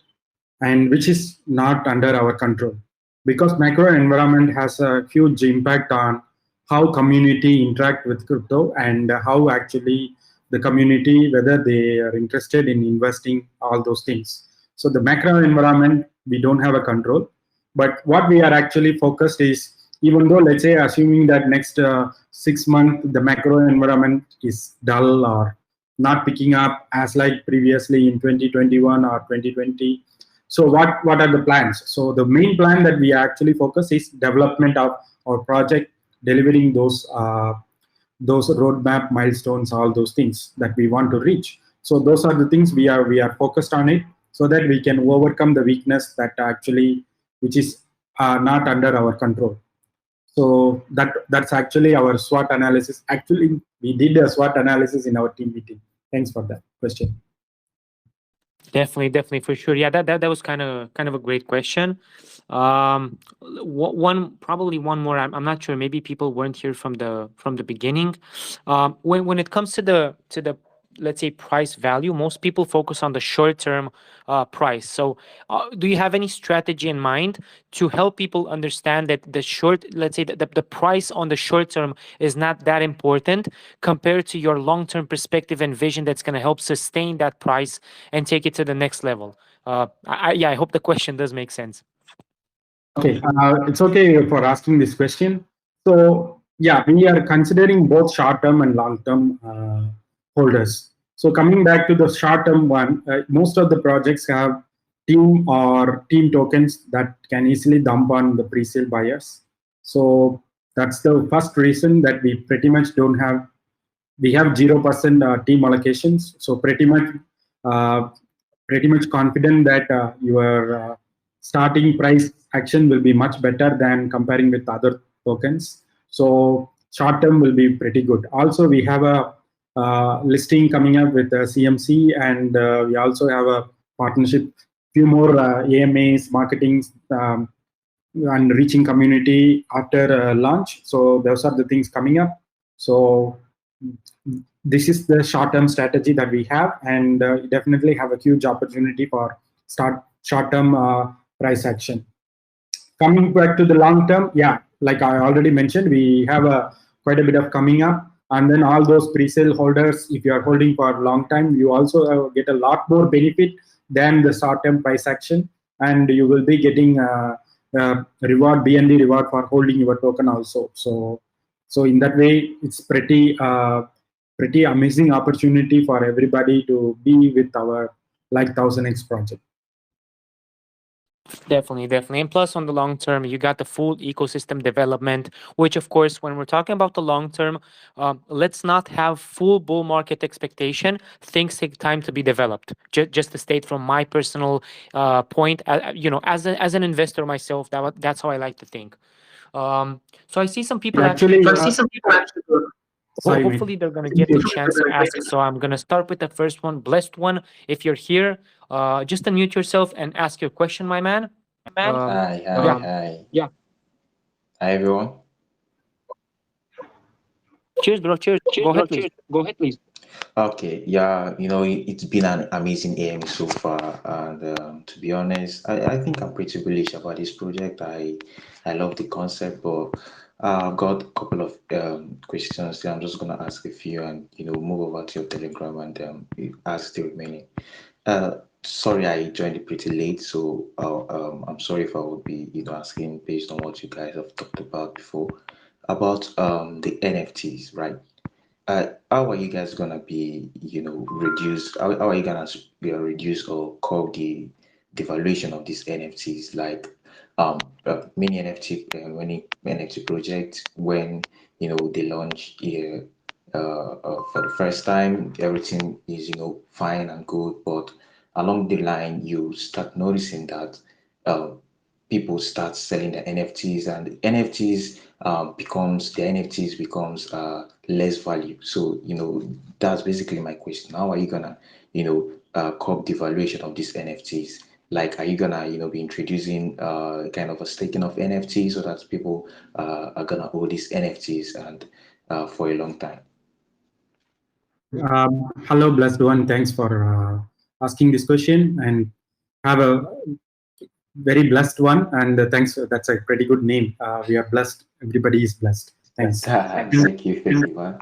and which is not under our control, because macro environment has a huge impact on how community interact with crypto, and how actually the community, whether they are interested in investing, all those things. So the macro environment we don't have a control, but what we are actually focused is, even though, let's say, assuming that next 6 months the macro environment is dull or not picking up as like previously in 2021 or 2020. So what are the plans? So the main plan that we actually focus is development of our project, delivering those roadmap milestones, all those things that we want to reach. So those are the things we are focused on it, so that we can overcome the weakness that actually, which is not under our control. So that's actually our SWOT analysis. Actually, we did a SWOT analysis in our team meeting. Thanks for that question. Definitely, for sure. Yeah, that was kind of a great question. Probably one more. I'm not sure. Maybe people weren't here from the beginning. When it comes to the let's say price value, most people focus on the short term price. So, do you have any strategy in mind to help people understand that the short, let's say the price on the short term is not that important compared to your long term perspective and vision that's going to help sustain that price and take it to the next level? Yeah, I hope the question does make sense. Okay, it's okay for asking this question. So yeah, we are considering both short-term and long-term holders. So coming back to the short-term one, most of the projects have team tokens that can easily dump on the pre-sale buyers. So that's the first reason that we pretty much don't have. We have 0% team allocations. So uh, pretty much confident that your starting price action will be much better than comparing with other tokens. So short term will be pretty good. Also, we have a listing coming up with CMC, and we also have a partnership, few more AMAs, marketing, and reaching community after launch. So those are the things coming up. So this is the short-term strategy that we have, and definitely have a huge opportunity for short-term price action. Coming back to the long term, yeah, like I already mentioned, we have quite a bit of coming up, and then all those pre-sale holders, if you are holding for a long time, you also get a lot more benefit than the short-term price action, and you will be getting reward, BND reward, for holding your token also. So in that way, it's pretty amazing opportunity for everybody to be with our like 1000x project. Definitely. And plus, on the long term, you got the full ecosystem development, which, of course, when we're talking about the long term, let's not have full bull market expectation. Things take time to be developed. Just to state from my personal point, as an investor myself, that's how I like to think. So I see some people Actually, sorry, hopefully they're gonna get the chance to ask. So I'm gonna start with the first one. Blessed one, if you're here, just unmute yourself and ask your question, my man. Hi, hi, Yeah. hi. Hi, everyone. Cheers, bro. Cheers. Go ahead, please. Okay, yeah, it's been an amazing aim so far, and to be honest, I think I'm pretty bullish about this project. I love the concept, but I've got a couple of questions. I'm just gonna ask a few, and move over to your Telegram and ask the remaining. Sorry, I joined it pretty late, so I'm sorry if I would be asking based on what you guys have talked about before about the NFTs, right? How are you guys gonna be, reduce? How are you gonna reduce or curb the valuation of these NFTs? Like, many many NFT projects when they launch for the first time, everything is fine and good, but along the line you start noticing that uh, people start selling the NFTs, and the NFTs becomes less value. So that's basically my question. How are you gonna curb the valuation of these NFTs? Like, are you gonna be introducing kind of a staking of NFTs so that people are gonna hold these NFTs and for a long time? Hello, blessed one. Thanks for asking this question, and have a very blessed one. And thanks. That's a pretty good name. We are blessed. Everybody is blessed. Thanks. Thank you, man.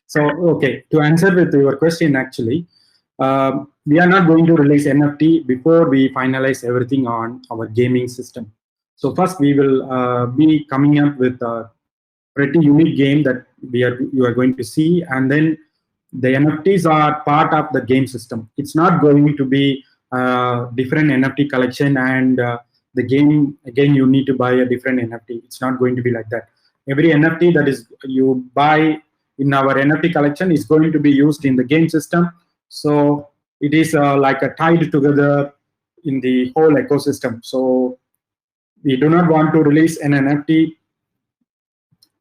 So, okay, to answer with your question, actually, we are not going to release NFT before we finalize everything on our gaming system. So first, we will be coming up with a pretty unique game that you are going to see, and then the NFTs are part of the game system. It's not going to be a different NFT collection, and the game again you need to buy a different NFT. It's not going to be like that. Every NFT that is you buy in our NFT collection is going to be used in the game system. So it is like a tied together in the whole ecosystem. So we do not want to release an NFT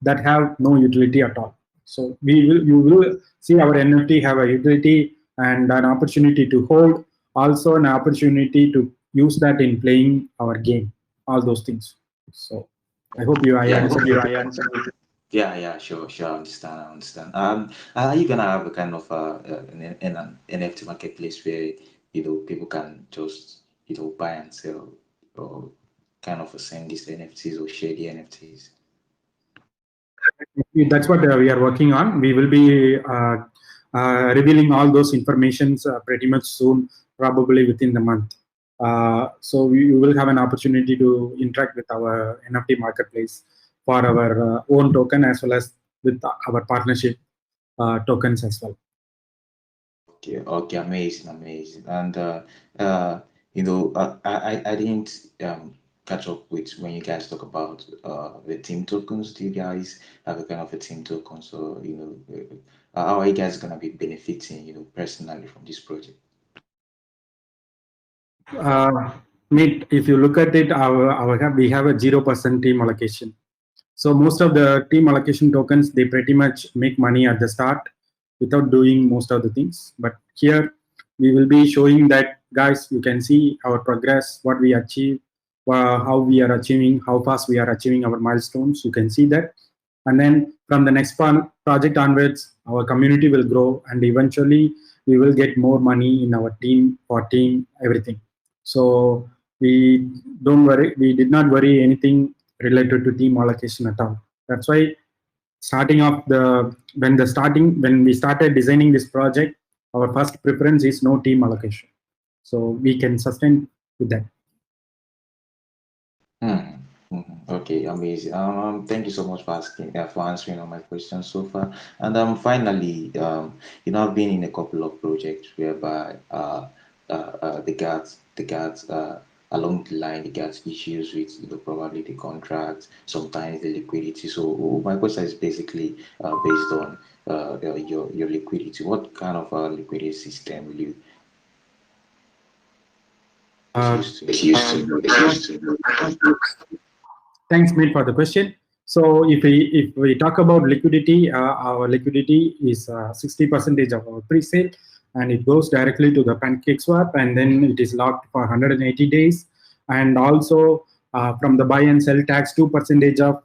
that have no utility at all. So you will see our NFT have a utility and an opportunity to hold, also an opportunity to use that in playing our game, all those things. So I hope I Yeah, answered your question. yeah, sure, I understand, are you gonna have a kind of an NFT marketplace where people can just buy and sell, or kind of send these NFTs or share the NFTs? That's what we are working on. We will be revealing all those informations pretty much soon, probably within the month. So you will have an opportunity to interact with our NFT marketplace for our own token as well as with our partnership tokens as well. Okay, okay, amazing. And I didn't catch up with when you guys talk about the team tokens. Do you guys have a kind of a team token? So how are you guys gonna be benefiting personally from this project? Uh, if you look at it, we have a 0% team allocation. So most of the team allocation tokens, they pretty much make money at the start without doing most of the things. But here we will be showing that, guys, you can see our progress, what we achieve, how we are achieving, how fast we are achieving our milestones. You can see that. And then from the next project onwards, our community will grow, and eventually we will get more money in our team, for team, everything. So we don't worry, we did not worry anything related to team allocation at all. That's why starting off when we started designing this project, our first preference is no team allocation. So we can sustain with that. Hmm. Okay, amazing. Thank you so much for answering all my questions so far. And finally, I've been in a couple of projects whereby the guards along the line, the guards issues with probably the contract, sometimes the liquidity. So my question is basically based on your liquidity. What kind of liquidity system will you is Uh, used to? Thanks, Mate, for the question. So if we talk about liquidity, our liquidity is 60 percentage of our pre-sale, and it goes directly to the Pancake Swap, and then it is locked for 180 days. And also from the buy and sell tax, 2 percentage of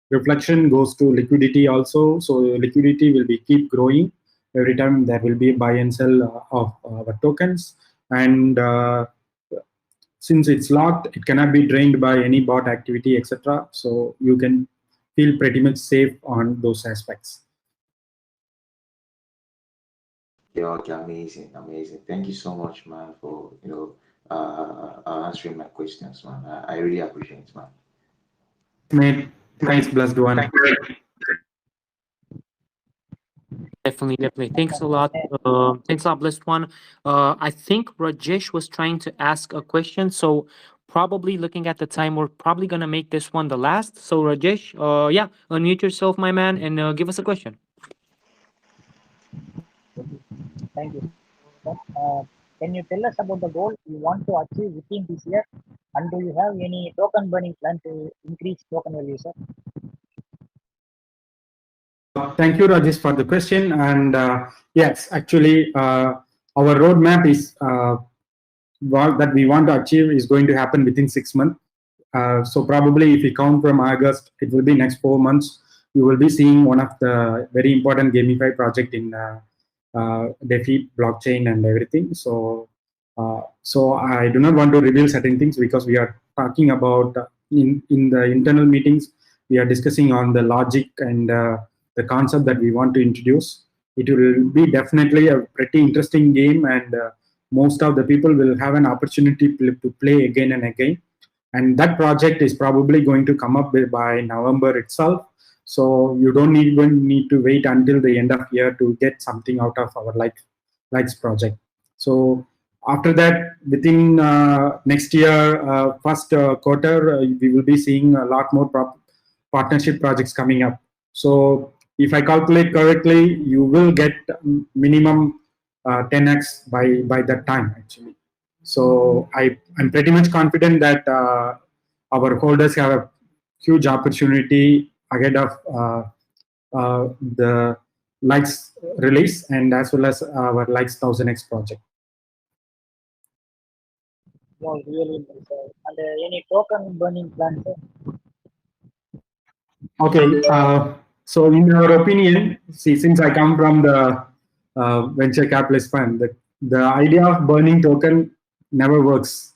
reflection goes to liquidity also. So liquidity will be keep growing. Every time there will be buy and sell of our tokens, and since it's locked, it cannot be drained by any bot activity, etc. So you can feel pretty much safe on those aspects. Yeah, okay, amazing, amazing. Thank you so much, man, for answering my questions, man. I really appreciate it, man. Thanks, mate. Thanks, blessed one. Definitely, definitely. Thanks a lot. Thanks a lot, blessed one. I think Rajesh was trying to ask a question, so probably looking at the time, we're probably gonna make this one the last. So Rajesh, yeah, unmute yourself, my man, and give us a question. Thank you, sir. Can you tell us about the goal you want to achieve within this year? And do you have any token burning plan to increase token value, sir? Thank you, Rajesh, for the question. And yes, actually, our roadmap is that we want to achieve is going to happen within 6 months. So probably if we count from August, it will be next 4 months. You will be seeing one of the very important gamify project in DeFi blockchain and everything. So I do not want to reveal certain things because we are talking about in the internal meetings. We are discussing on the logic and the concept that we want to introduce. It will be definitely a pretty interesting game, and most of the people will have an opportunity to play again and again. And that project is probably going to come up by November itself. So you don't even need to wait until the end of year to get something out of our likes project. So after that, within next year, first quarter, we will be seeing a lot more partnership projects coming up. So if I calculate correctly, you will get minimum 10x by that time actually. So I'm pretty much confident that our holders have a huge opportunity ahead of the likes release and as well as our likes 1000x project. Was really nice, sir. And any token burning plan, sir? Okay, so in your opinion, see, since I come from the venture capitalist fund, the idea of burning token never works.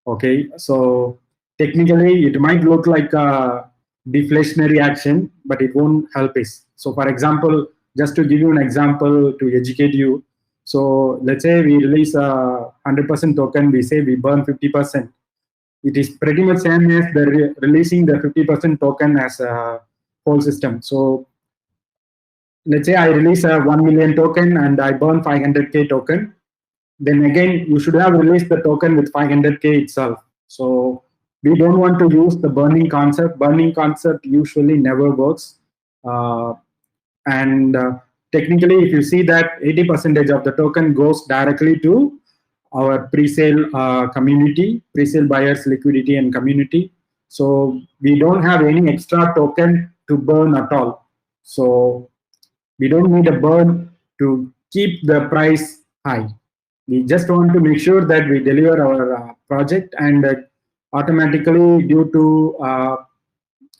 Okay, so technically it might look like a deflationary action, but it won't help us. So, for example, just to give you an example to educate you, so let's say we release a 100% token, we say we burn 50%. It is pretty much same as the releasing the 50% token as a whole system. So let's say I release a 1 million token and I burn 500k token. Then again, you should have released the token with 500k itself. So we don't want to use the burning concept. Burning concept usually never works. And technically, if you see that 80% of the token goes directly to our pre-sale community, pre-sale buyers, liquidity, and community. So we don't have any extra token to burn at all. So we don't need a burn to keep the price high. We just want to make sure that we deliver our project, and automatically, due to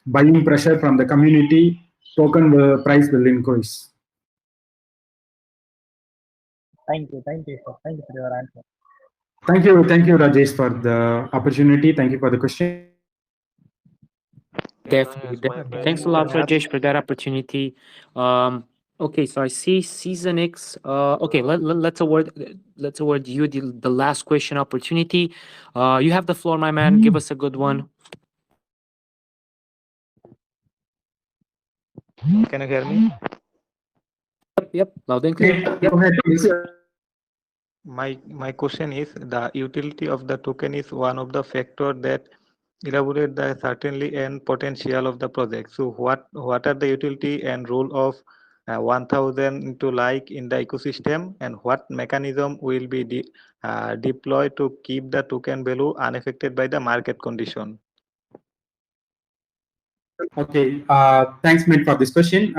buying pressure from the community, token price will increase. Thank you, sir. Thank you for your answer. Thank you, Rajesh, for the opportunity. Thank you for the question. Yeah, definitely, definitely. Thanks a lot, Rajesh, for that opportunity. Okay, so I see Season X. Okay, let's award you the last question opportunity. You have the floor, my man. Give us a good one. Can you hear me? Yep, loud and clear. Go ahead, please. My question is the utility of the token is one of the factors that elaborate the certainty and potential of the project. So what are the utility and role of 1000 into like in the ecosystem, and what mechanism will be deployed to keep the token value unaffected by the market condition? Okay, thanks, Mint, for this question.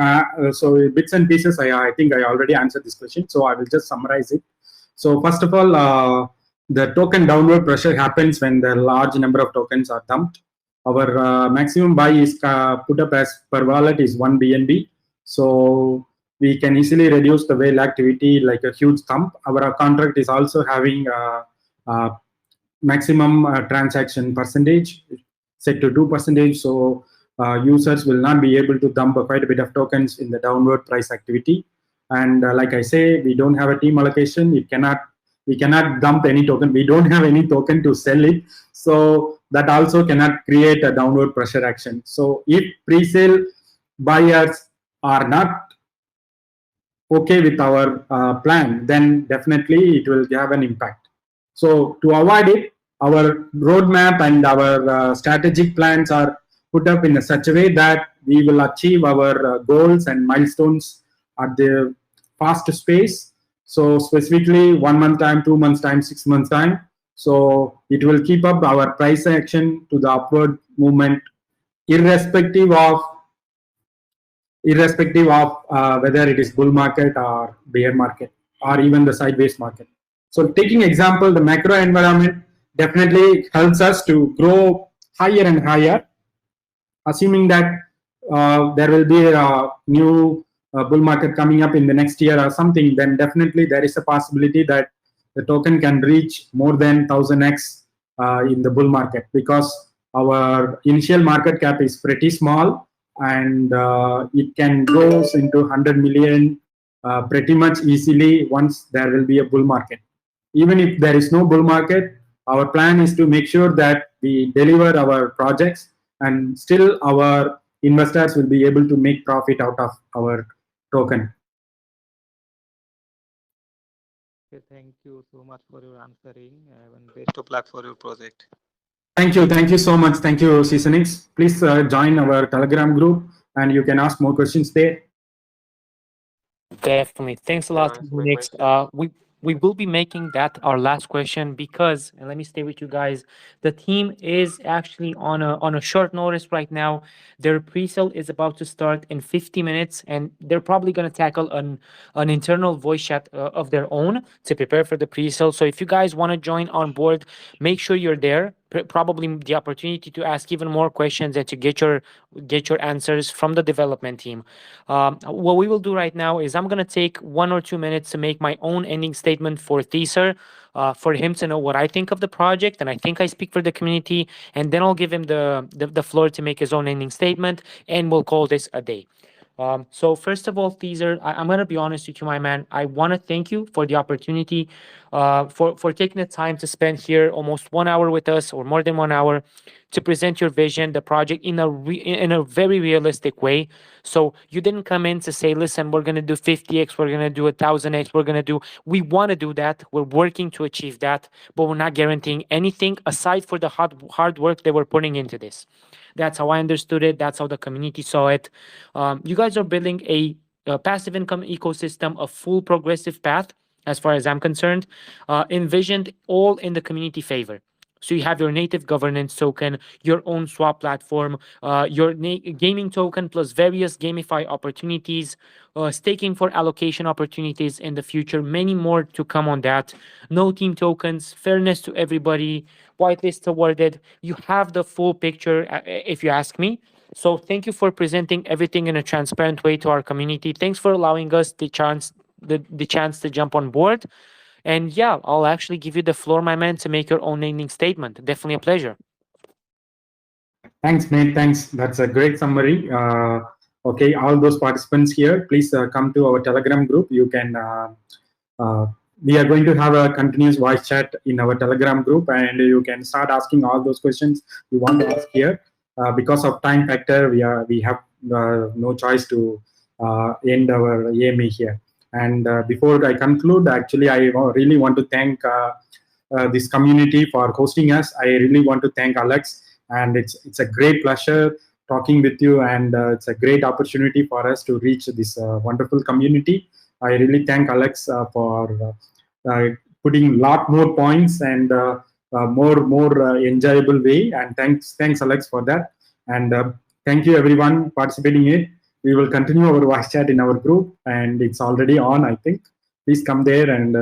So bits and pieces, I think I already answered this question. So I will just summarize it. So first of all, the token downward pressure happens when the large number of tokens are dumped. Our maximum buy is put up as per wallet is 1 BNB. So we can easily reduce the whale activity like a huge thump. Our contract is also having a maximum transaction percentage set to 2%. So users will not be able to dump quite a bit of tokens in the downward price activity. And like I say, we don't have a team allocation. We cannot dump any token. We don't have any token to sell it. So that also cannot create a downward pressure action. So if pre-sale buyers are not okay with our plan, then definitely it will have an impact. So to avoid it, our roadmap and our strategic plans are put up in such a way that we will achieve our goals and milestones at the fast space. So specifically 1 month time, 2 months time, 6 months time. So it will keep up our price action to the upward movement, irrespective of whether it is bull market or bear market or even the sideways market. So taking example, the macro environment definitely helps us to grow higher and higher, assuming that there will be a new bull market coming up in the next year or something, then definitely there is a possibility that the token can reach more than 1000x in the bull market, because our initial market cap is pretty small, and it can go into 100 million pretty much easily once there will be a bull market. Even if there is no bull market, our plan is to make sure that we deliver our projects and still our investors will be able to make profit out of our token. Okay, thank you so much for your answering, and best of luck for your project. Thank you so much. Thank you, Seasonix. Please join our Telegram group and you can ask more questions there. Definitely. Thanks a lot, That's my Unix. question. We will be making that our last question because, and let me stay with you guys. The team is actually on a short notice right now. Their pre-sale is about to start in 50 minutes, and they're probably going to tackle an internal voice chat of their own to prepare for the pre-sale. So if you guys want to join on board, make sure you're there. Probably the opportunity to ask even more questions and to get your answers from the development team. What we will do right now is I'm going to take 1 or 2 minutes to make my own ending statement for Theser, for him to know what I think of the project, and I think I speak for the community, and then I'll give him the floor to make his own ending statement, and we'll call this a day. So first of all, Teaser, I'm gonna be honest with you, my man. I want to thank you for the opportunity, for taking the time to spend here almost 1 hour with us, or more than 1 hour, to present your vision, the project in a very realistic way. So you didn't come in to say, "Listen, we're gonna do 50x, we're gonna do 1000x, we're gonna do." We want to do that. We're working to achieve that, but we're not guaranteeing anything aside for the hard work that we're putting into this. That's how I understood it. That's how the community saw it. You guys are building a passive income ecosystem, a full progressive path, as far as I'm concerned, envisioned all in the community favor. So you have your native governance token, your own swap platform, your gaming token plus various gamify opportunities, staking for allocation opportunities in the future, many more to come on that. No team tokens, fairness to everybody, whitelist awarded. You have the full picture, if you ask me. So thank you for presenting everything in a transparent way to our community. Thanks for allowing us the chance to jump on board. And yeah, I'll actually give you the floor, my man, to make your own ending statement. Definitely a pleasure. Thanks, mate. Thanks. That's a great summary. Okay, all those participants here, please come to our Telegram group. You can. Uh, we are going to have a continuous voice chat in our Telegram group, and you can start asking all those questions you want to ask here. Because of time factor, we have no choice to end our AMA here. And before I conclude, actually, I really want to thank this community for hosting us. I really want to thank Alex, and it's a great pleasure talking with you, and it's a great opportunity for us to reach this wonderful community. I really thank Alex for putting a lot more points and more enjoyable way. And thanks Alex for that. And thank you everyone participating in it. We will continue our voice chat in our group, and it's already on, I think. Please come there and